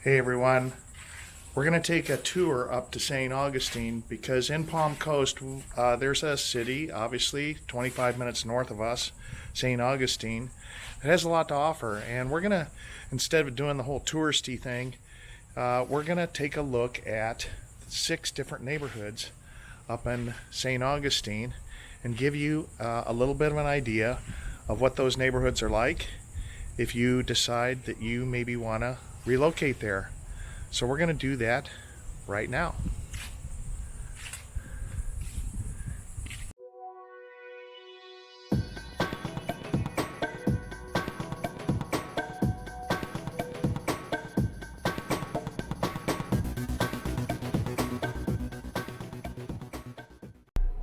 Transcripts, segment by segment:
Hey everyone, we're going to take a tour up to St. Augustine because in Palm Coast there's a city, obviously 25 minutes north of us, St. Augustine. It has a lot to offer, and we're going to, instead of doing the whole touristy thing, we're going to take a look at 6 different neighborhoods up in St. Augustine and give you a little bit of an idea of what those neighborhoods are like if you decide that you maybe want to relocate there. So we're going to do that right now.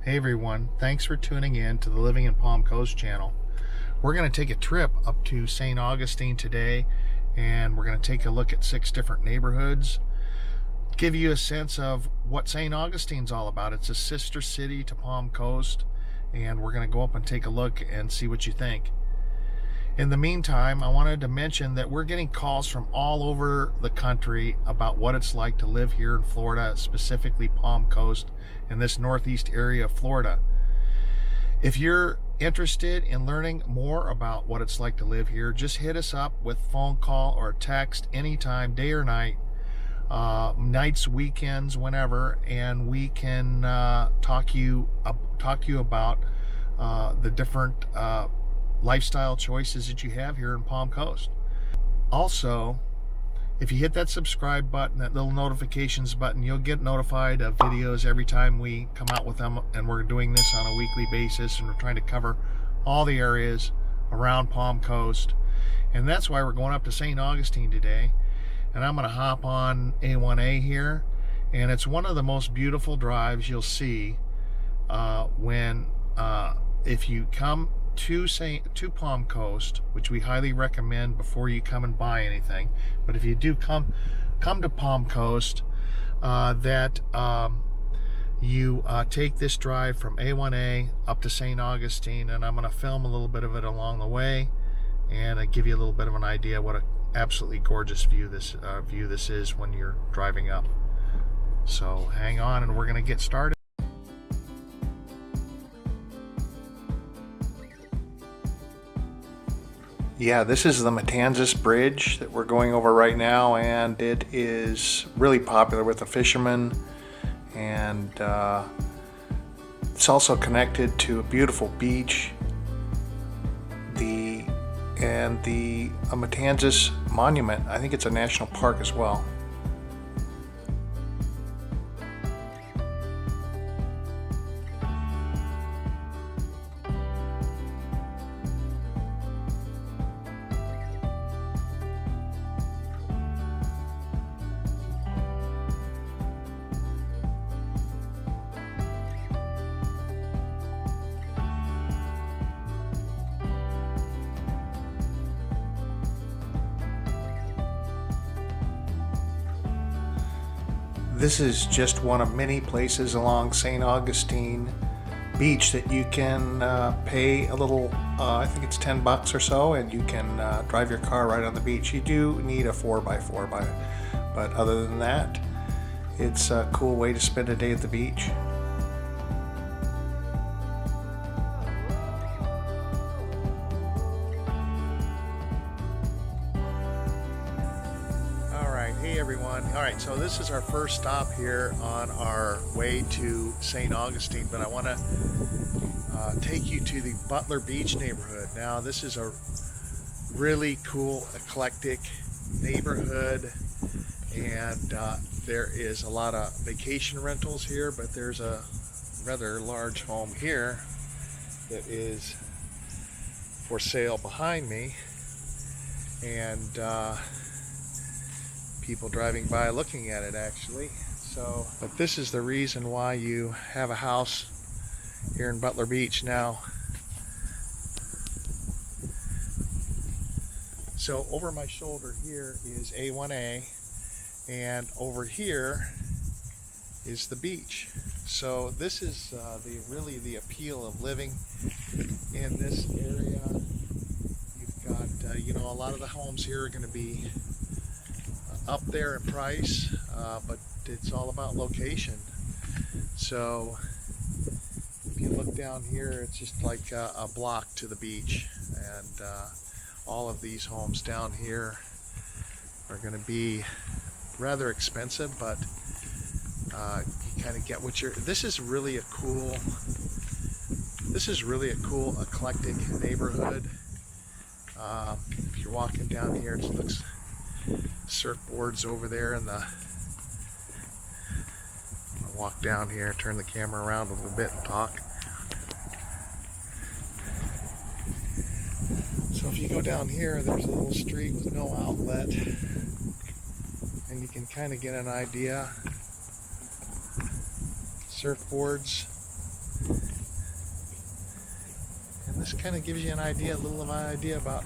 Hey everyone, thanks for tuning in to the Living in Palm Coast channel. We're going to take a trip up to St. Augustine today, and we're going to take a look at 6 different neighborhoods, give you a sense of what St. Augustine's all about. It's a sister city to Palm Coast, and we're going to go up and take a look and see what you think. In the meantime, I wanted to mention that we're getting calls from all over the country about what it's like to live here in Florida, specifically Palm Coast in this northeast area of Florida. If you're interested in learning more about what it's like to live here, just hit us up with phone call or text anytime, day or night, nights, weekends, whenever, and we can talk to you about the different lifestyle choices that you have here in Palm Coast. Also, if you hit that subscribe button, that little notifications button, you'll get notified of videos every time we come out with them, and we're doing this on a weekly basis, and we're trying to cover all the areas around Palm Coast. And that's why we're going up to St. Augustine today, and I'm going to hop on A1A here, and it's one of the most beautiful drives you'll see if you come to Palm Coast, which we highly recommend before you come and buy anything. But if you do come to Palm Coast, you take this drive from A1A up to St. Augustine, and I'm going to film a little bit of it along the way, and I give you a little bit of an idea what an absolutely gorgeous view this is when you're driving up. So hang on, and we're going to get started. Yeah, this is the Matanzas Bridge that we're going over right now, and it is really popular with the fishermen, and it's also connected to a beautiful beach, the Matanzas Monument. I think it's a national park as well. This is just one of many places along St. Augustine Beach that you can pay a little, I think it's $10 or so, and you can drive your car right on the beach. You do need a 4x4, but other than that, it's a cool way to spend a day at the beach. Hey everyone. Alright, so this is our first stop here on our way to St. Augustine, but I want to take you to the Butler Beach neighborhood. Now, this is a really cool, eclectic neighborhood, and there is a lot of vacation rentals here, but there's a rather large home here that is for sale behind me, and people driving by looking at it actually. So, but this is the reason why you have a house here in Butler Beach now. So over my shoulder here is A1A, and over here is the beach. So this is really the appeal of living in this area. You've got a lot of the homes here are going to be up there in price, but it's all about location. So if you look down here, it's just like a block to the beach, and all of these homes down here are going to be rather expensive, but you kind of get what you're. This is really a cool eclectic neighborhood. If you're walking down here, it looks surfboards over there, and I'll walk down here, turn the camera around a little bit and talk. So if you go down here, there's a little street with no outlet, and you can kind of get an idea. Surfboards, and this kind of gives you an idea, a little of an idea about,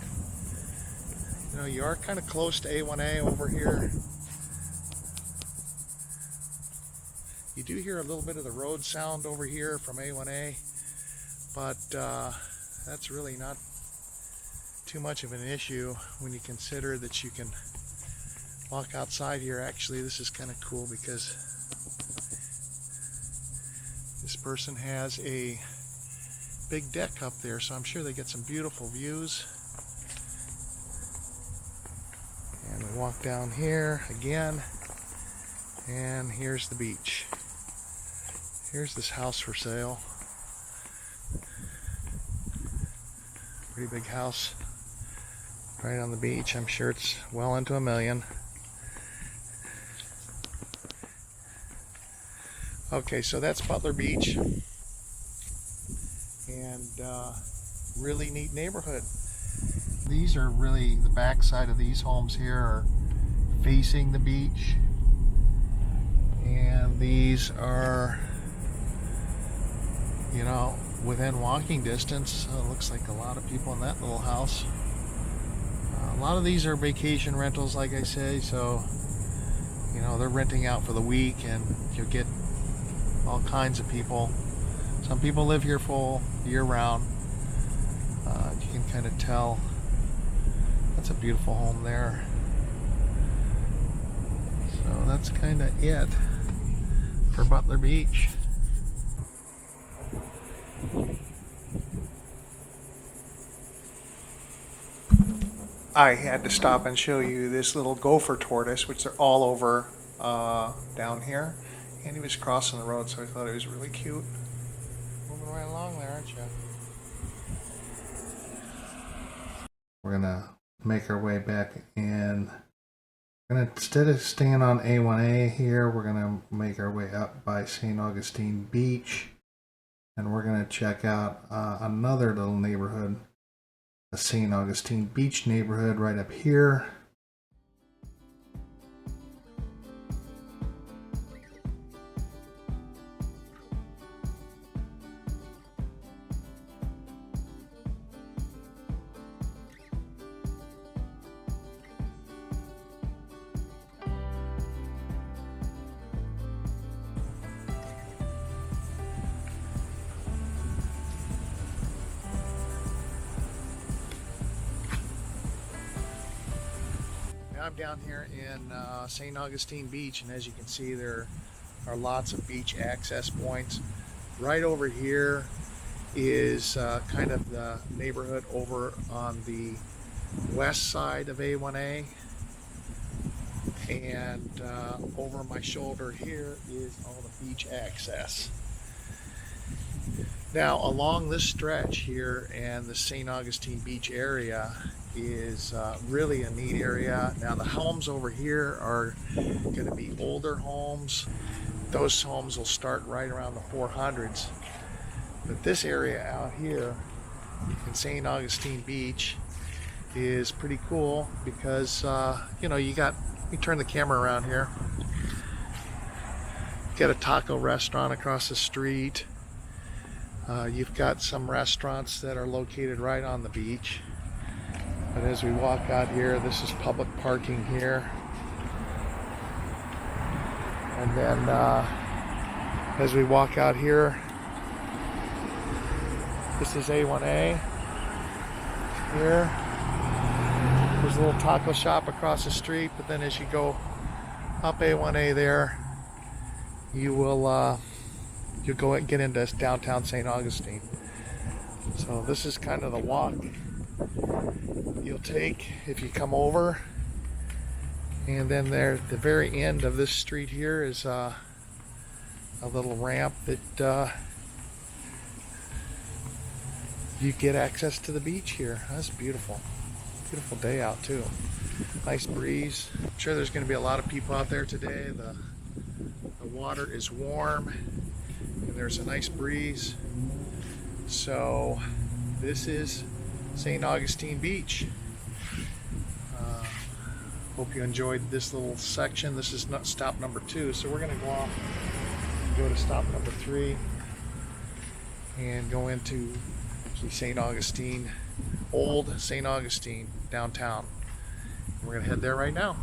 you are kind of close to A1A over here. You do hear a little bit of the road sound over here from A1A, but that's really not too much of an issue when you consider that you can walk outside here. Actually, this is kind of cool because this person has a big deck up there, so I'm sure they get some beautiful views. And we walk down here again, and here's the beach. Here's this house for sale. Pretty big house right on the beach. I'm sure it's well into $1 million. Okay, so that's Butler Beach, and really neat neighborhood. These are really, the back side of these homes here are facing the beach, and these are, within walking distance. Looks like a lot of people in that little house. A lot of these are vacation rentals, like I say, so they're renting out for the week, and you'll get all kinds of people. Some people live here full year round. You can kind of tell. That's a beautiful home there. So that's kind of it for Butler Beach. I had to stop and show you this little gopher tortoise, which are all over down here. And he was crossing the road, so I thought it was really cute. Moving right along there, aren't you? We're gonna make our way back in. Instead of staying on A1A here, we're gonna make our way up by St. Augustine Beach, and we're gonna check out another little neighborhood, a St. Augustine Beach neighborhood right up here. I'm down here in St. Augustine Beach, and as you can see, there are lots of beach access points. Right over here is kind of the neighborhood over on the west side of A1A, and over my shoulder here is all the beach access. Now, along this stretch here and the St. Augustine Beach area is really a neat area. Now, the homes over here are going to be older homes. Those homes will start right around the 400s. But this area out here in St. Augustine Beach is pretty cool because, you got, let me turn the camera around here. You got a taco restaurant across the street. You've got some restaurants that are located right on the beach. But as we walk out here, this is public parking here. And then as we walk out here, this is A1A here. There's a little taco shop across the street, but then as you go up A1A there, you will you'll go and get into downtown St. Augustine. So this is kind of the walk you'll take if you come over. And then there at the very end of this street here is a little ramp that you get access to the beach here. That's beautiful. Beautiful day out too. Nice breeze. I'm sure there's going to be a lot of people out there today. The water is warm and there's a nice breeze. So this is St. Augustine Beach. Hope you enjoyed this little section. This is not stop number 2, so we're going to go off and go to stop number 3 and go into St. Augustine, old St. Augustine downtown. We're going to head there right now.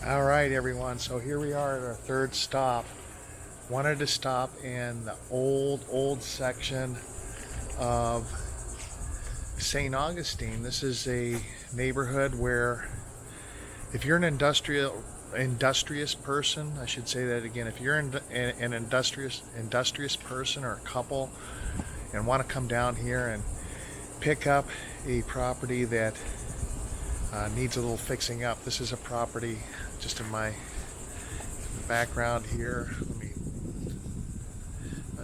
All right, everyone, so here we are at our third stop. Wanted to stop in the old section of St. Augustine. This is a neighborhood where if you're an industrious person, I should say that again, if you're an industrious person or a couple and want to come down here and pick up a property that needs a little fixing up, this is a property just in my background here. Let me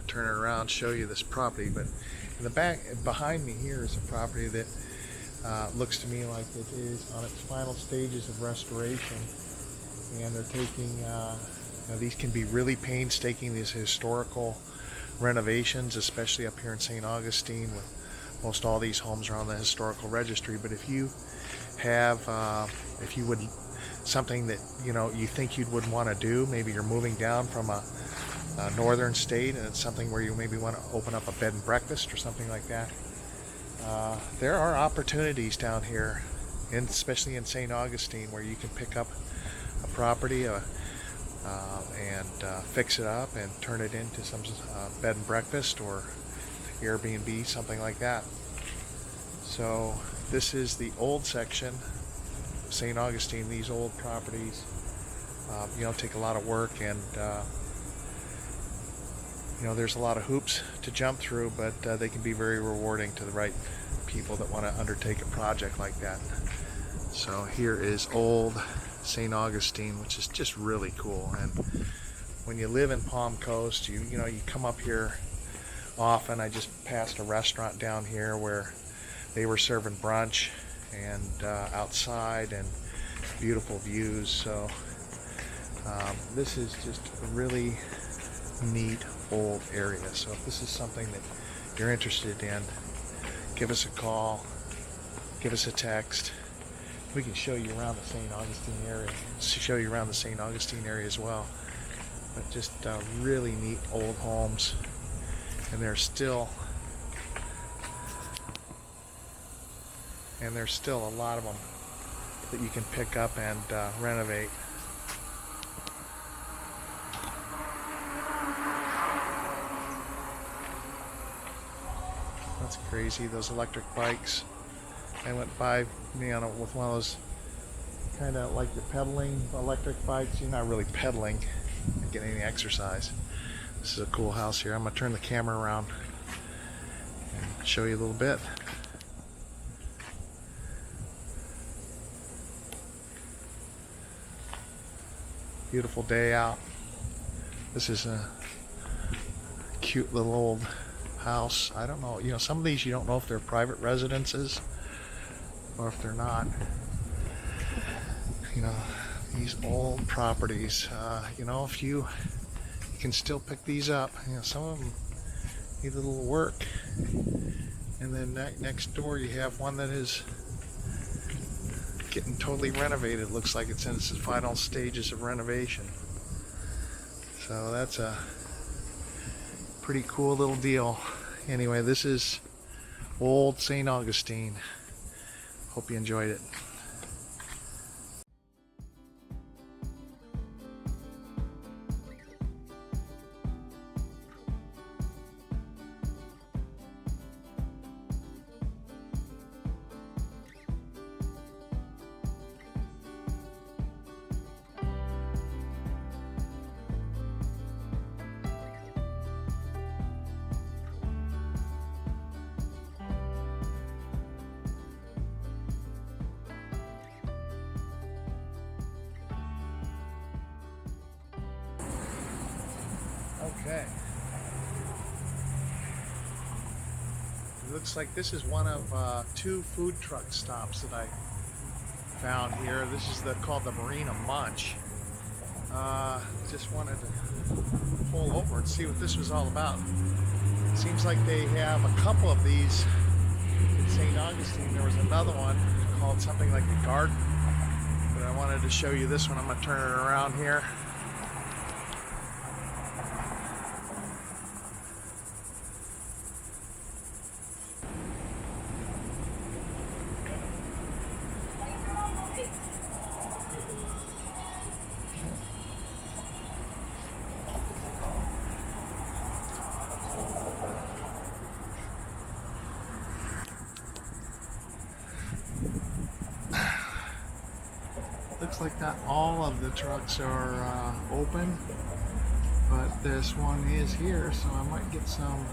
turn it around, show you this property. But in the back behind me here is a property that looks to me like it is on its final stages of restoration, and they're taking these can be really painstaking, these historical renovations, especially up here in St. Augustine, with most all these homes are on the historical registry. But if you have if you would something that you think you would want to do, maybe you're moving down from a northern state and it's something where you maybe want to open up a bed and breakfast or something like that, there are opportunities down here, especially in St. Augustine, where you can pick up a property and fix it up and turn it into some bed and breakfast or Airbnb, something like that. So this is the old section of St. Augustine. These old properties take a lot of work, and there's a lot of hoops to jump through, but they can be very rewarding to the right people that want to undertake a project like that. So here is old St. Augustine, which is just really cool. And when you live in Palm Coast, you come up here often. I just passed a restaurant down here where they were serving brunch and outside, and beautiful views. So this is just a really neat old area. So if this is something that you're interested in, give us a call, give us a text. We can show you around the St. Augustine area, as well. But just really neat old homes, and there's still a lot of them that you can pick up and renovate. That's crazy, those electric bikes. I went by me with one of those kind of like you're pedaling electric bikes. You're not really pedaling and getting any exercise. This is a cool house here. I'm going to turn the camera around and show you a little bit. Beautiful day out. This is a cute little old house. I don't know, some of these you don't know if they're private residences or if they're not. you know, these old properties. You know, if you can still pick these up, you know, some of them need a little work. And then next door you have one that is getting totally renovated. It looks like it's in its final stages of renovation. So that's a pretty cool little deal. Anyway, this is old St. Augustine. Hope you enjoyed it. Okay. It looks like this is one of 2 food truck stops that I found here. This is called the Marina Munch. Just wanted to pull over and see what this was all about. It seems like they have a couple of these in St. Augustine. There was another one called something like the Garden, but I wanted to show you this one. I'm going to turn it around here. Looks like not all of the trucks are open, but this one is here, so I might get some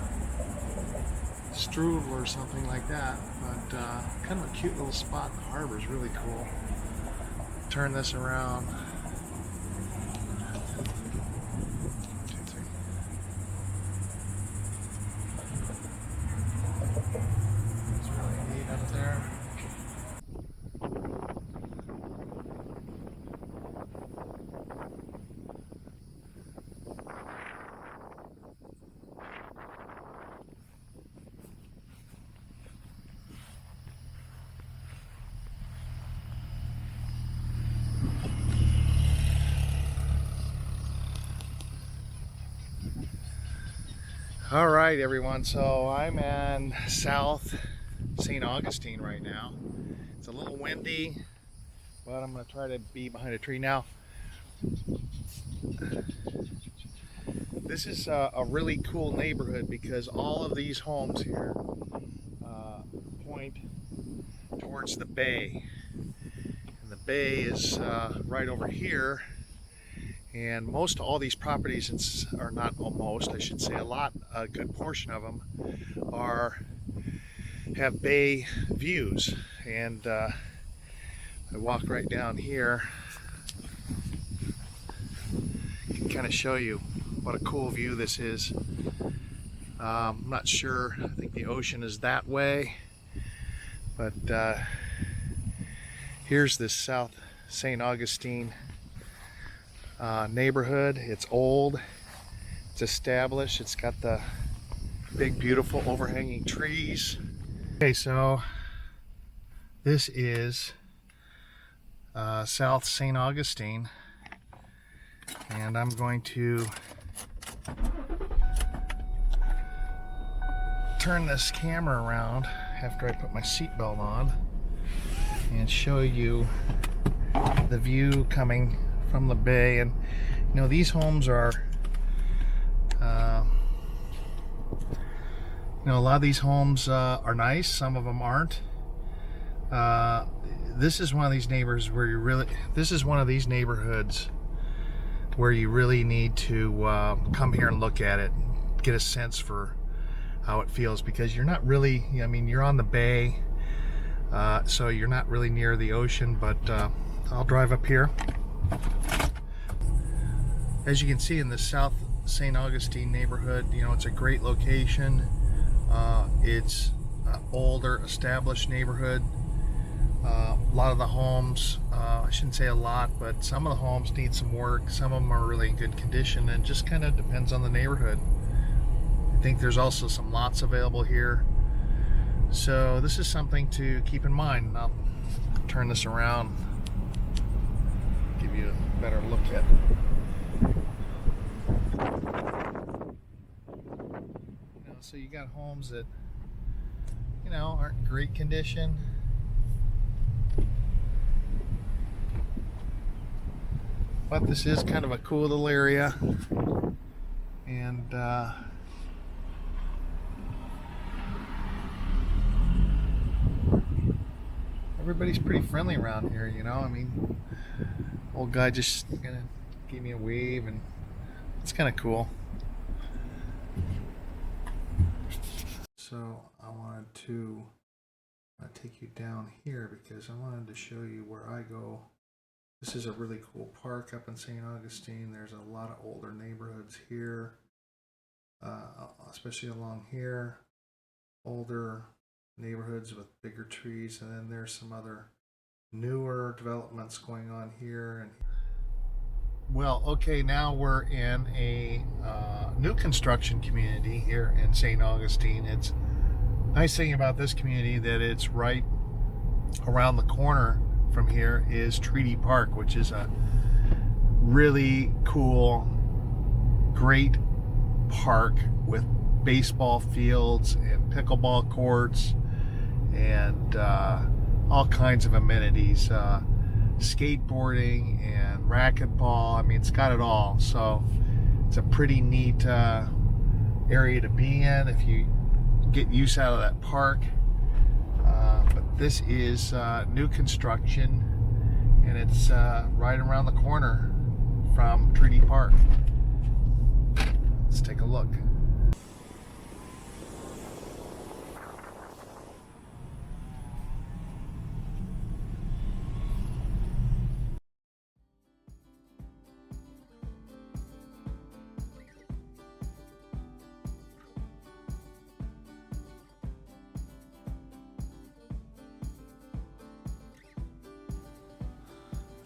strudel or something like that. But kind of a cute little spot. The harbor is really cool. Turn this around. It's really neat up there. All right, everyone, so I'm in South St. Augustine right now. It's a little windy, but I'm going to try to be behind a tree now. This is a really cool neighborhood because all of these homes here point towards the bay. And the bay is right over here. And all these properties, or not almost, I should say a good portion of them have bay views. And I walk right down here, I can kind of show you what a cool view this is. I'm not sure, I think the ocean is that way, but here's this South St. Augustine neighborhood. It's old, it's established, it's got the big beautiful overhanging trees. Okay, so this is South St. Augustine, and I'm going to turn this camera around after I put my seatbelt on and show you the view coming from the bay. And you know, these homes are you know, a lot of these homes are nice, some of them aren't. This is one of these neighborhoods where you really need to come here and look at it, get a sense for how it feels, because you're not really, I mean, you're on the bay, so you're not really near the ocean. But I'll drive up here. As you can see in the South St. Augustine neighborhood, you know, it's a great location. It's an older, established neighborhood. A lot of the homes, I shouldn't say a lot, but some of the homes need some work. Some of them are really in good condition, and just kind of depends on the neighborhood. I think there's also some lots available here. So this is something to keep in mind. I'll turn this around, give you a better look at it. So you got homes that, aren't in great condition. But this is kind of a cool little area, and everybody's pretty friendly around here, I mean, old guy just gonna give me a wave, and it's kind of cool. So I wanted to take you down here because I wanted to show you where I go. This is a really cool park up in St. Augustine. There's a lot of older neighborhoods here, especially along here. Older neighborhoods with bigger trees, and then there's some other newer developments going on here. And well, okay, now we're in a new construction community here in St. Augustine. It's nice thing about this community that it's right around the corner from here is Treaty Park, which is a really cool, great park with baseball fields and pickleball courts and all kinds of amenities, skateboarding and racquetball. I mean, it's got it all. So it's a pretty neat area to be in if you get use out of that park. But this is new construction, and it's right around the corner from Treaty Park. Let's take a look.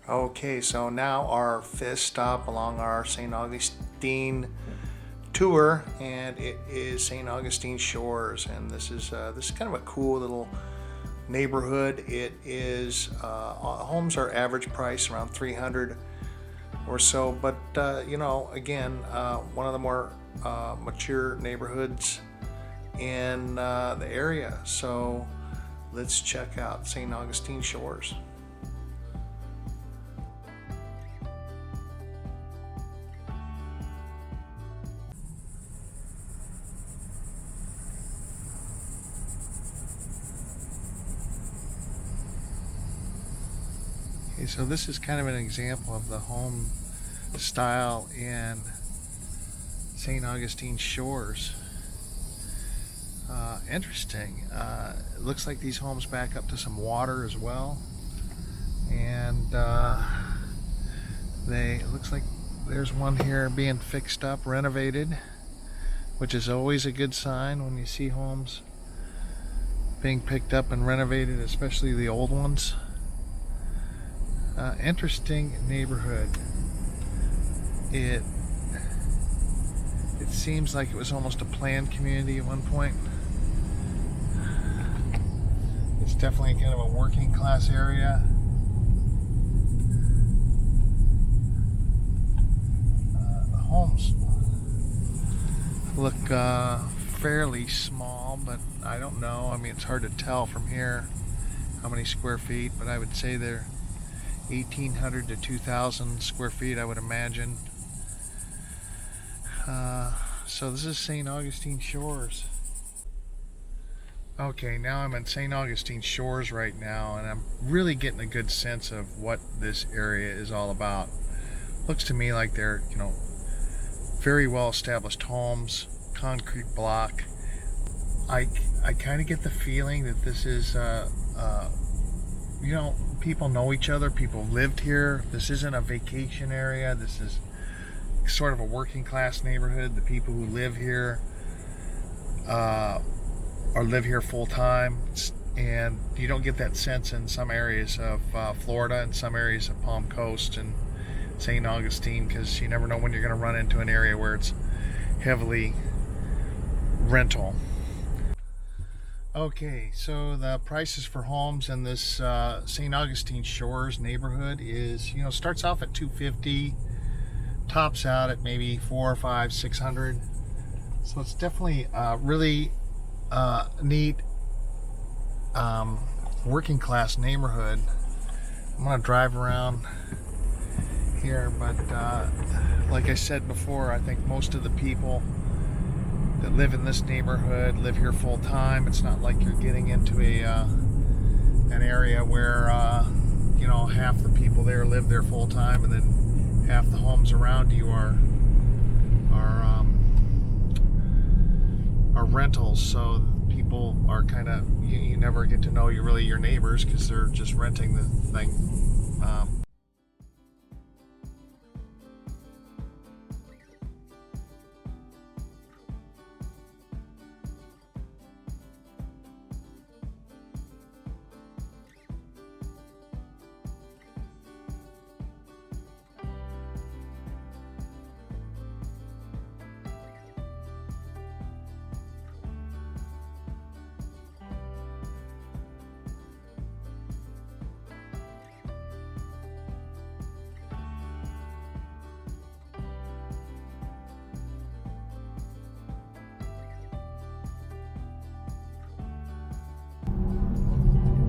Okay, so now our fifth stop along our St. Augustine tour, and it is St. Augustine Shores, and this is kind of a cool little neighborhood. It is homes are average price around $300 or so, but again, one of the more mature neighborhoods in the area. So let's check out St. Augustine Shores. Okay, so this is kind of an example of the home style in St. Augustine Shores. Interesting. It looks like these homes back up to some water as well, and it looks like there's one here being fixed up, renovated, which is always a good sign when you see homes being picked up and renovated, especially the old ones. Interesting neighborhood. It seems like it was almost a planned community at one point. It's definitely kind of a working class area. The homes look fairly small, but I don't know. I mean, it's hard to tell from here how many square feet, but I would say they're 1,800 to 2,000 square feet, I would imagine. So this is St. Augustine Shores. Okay, now I'm in St. Augustine Shores right now, and I'm really getting a good sense of what this area is all about. Looks to me like they're, very well established homes, concrete block. I kind of get the feeling that this is people know each other, people lived here. This isn't a vacation area. This is sort of a working class neighborhood. The people who live here or live here full time. And you don't get that sense in some areas of Florida and some areas of Palm Coast and St. Augustine, because you never know when you're going to run into an area where it's heavily rental. Okay, so the prices for homes in this St. Augustine Shores neighborhood is, starts off at $250, tops out at maybe $400, $500, $600. So it's definitely really neat working class neighborhood. I'm gonna drive around here, but like I said before, I think most of the people that live in this neighborhood live here full time. It's not like you're getting into an area where half the people there live there full time, and then half the homes around you are rentals. So people are kind of, you never get to know your neighbors, because they're just renting the thing.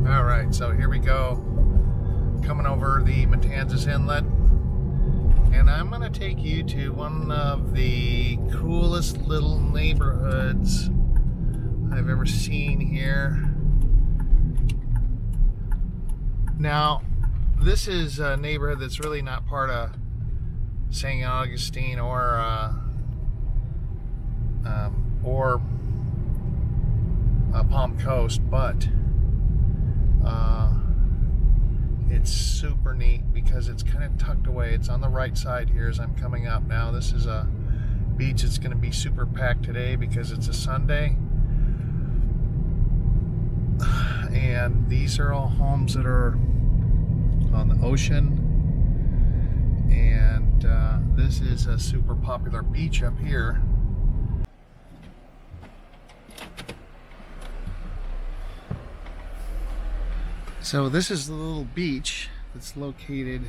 All right, so here we go, coming over the Matanzas Inlet, and I'm gonna take you to one of the coolest little neighborhoods I've ever seen here. Now, this is a neighborhood that's really not part of St. Augustine or Palm Coast, but it's super neat because it's kind of tucked away. It's on the right side here as I'm coming up now. This is a beach that's going to be super packed today because it's a Sunday. And these are all homes that are on the ocean. And this is a super popular beach up here. So this is the little beach that's located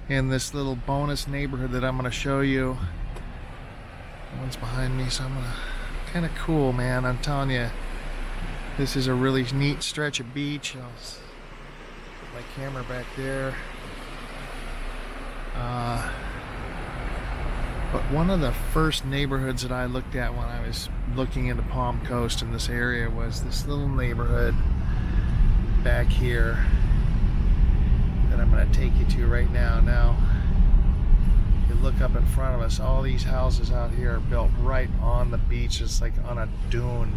in this little bonus neighborhood that I'm going to show you. One's behind me, so I'm gonna, kind of cool, man. I'm telling you, this is a really neat stretch of beach. I'll put my camera back there. But one of the first neighborhoods that I looked at when I was looking into Palm Coast in this area was this little neighborhood back here that I'm going to take you to right now. Now, you look up in front of us, all these houses out here are built right on the beach. It's like on a dune,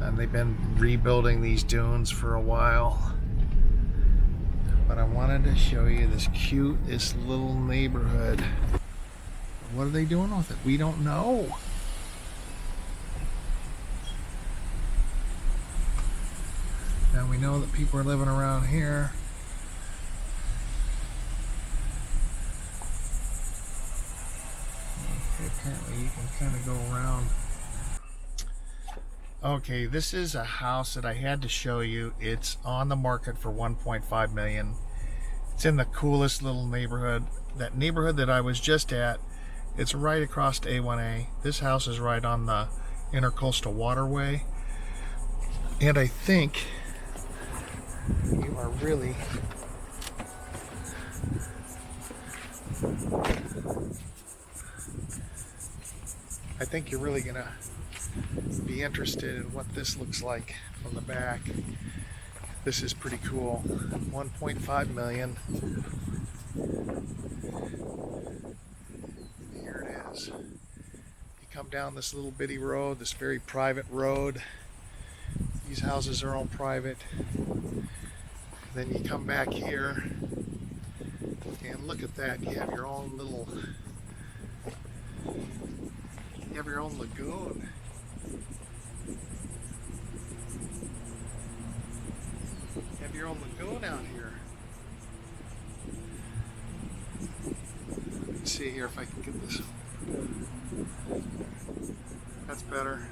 and they've been rebuilding these dunes for a while. But I wanted to show you this cutest little neighborhood. What are they doing with it? We don't know. Now we know that people are living around here. Okay, apparently you can kind of go around. Okay, this is a house that I had to show you. It's on the market for $1.5 million. It's in the coolest little neighborhood. That neighborhood that I was just at, it's right across to A1A. This house is right on the Intercoastal Waterway. And I think you are really gonna be interested in what this looks like from the back. This is pretty cool. 1.5 million. Here it is. You come down this little bitty road, this very private road. These houses are all private. Then you come back here and look at that. You have your own lagoon. your own lagoon out here. Let's see here if I can get this. That's better.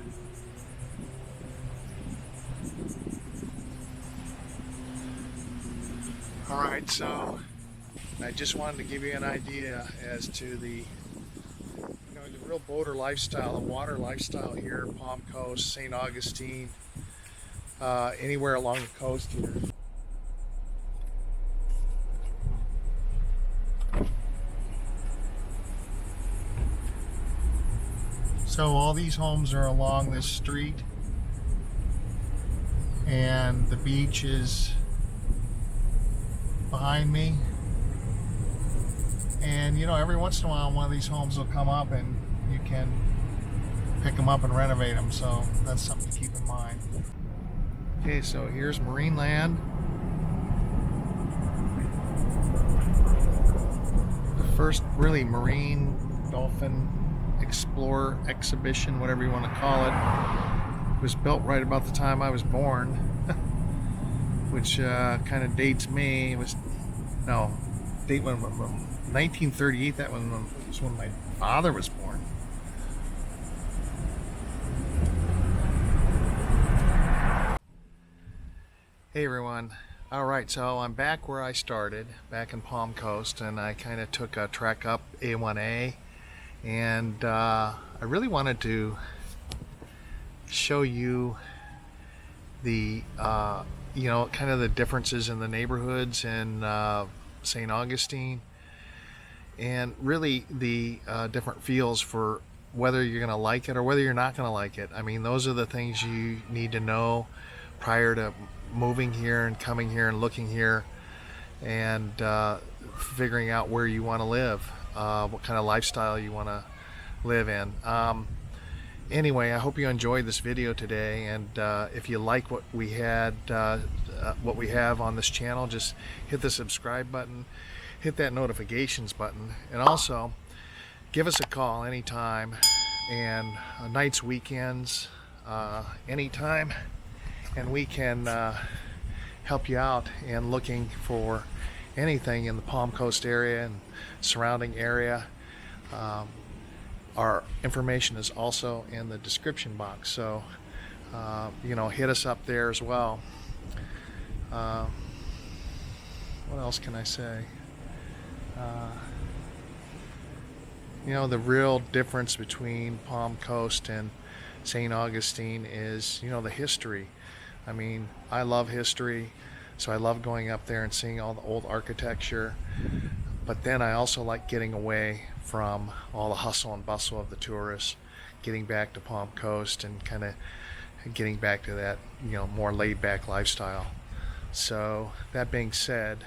Alright, so I just wanted to give you an idea as to the real boater lifestyle, the water lifestyle here, Palm Coast, St. Augustine, anywhere along the coast here. So all these homes are along this street, and the beach is behind me. And every once in a while one of these homes will come up and you can pick them up and renovate them, so that's something to keep in mind. Okay, so here's Marine Land. The first really marine dolphin explorer exhibition, whatever you want to call it, was built right about the time I was born, which kind of dates me. It was date when 1938. That was when my father was born. Hey everyone. Alright, so I'm back where I started, back in Palm Coast, and I kind of took a trek up A1A, and I really wanted to show you the kind of the differences in the neighborhoods in St. Augustine, and really the different feels for whether you're going to like it or whether you're not going to like it. I mean, those are the things you need to know prior to moving here and coming here and looking here and figuring out where you want to live, what kind of lifestyle you want to live in. Anyway, I hope you enjoyed this video today, and if you like what we have on this channel, just hit the subscribe button, hit that notifications button, and also give us a call anytime, and nights, weekends, anytime, and we can help you out in looking for anything in the Palm Coast area and surrounding area. Our information is also in the description box, so hit us up there as well. What else can I say? The real difference between Palm Coast and St. Augustine is the history. I mean, I love history, so I love going up there and seeing all the old architecture, but then I also like getting away from all the hustle and bustle of the tourists, getting back to Palm Coast and kind of getting back to that more laid-back lifestyle. So that being said,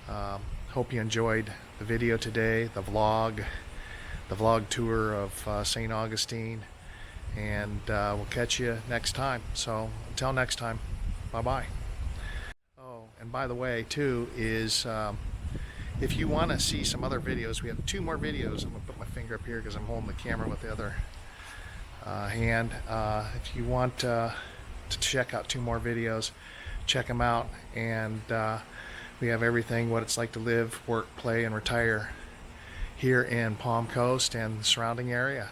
hope you enjoyed the video today, the vlog tour of St. Augustine, and we'll catch you next time. So until next time, bye-bye. Oh, and by the way too is if you want to see some other videos, we have 2 more videos. I'm going to put my finger up here because I'm holding the camera with the other hand. If you want to check out 2 more videos, check them out. And we have everything, what it's like to live, work, play, and retire here in Palm Coast and the surrounding area.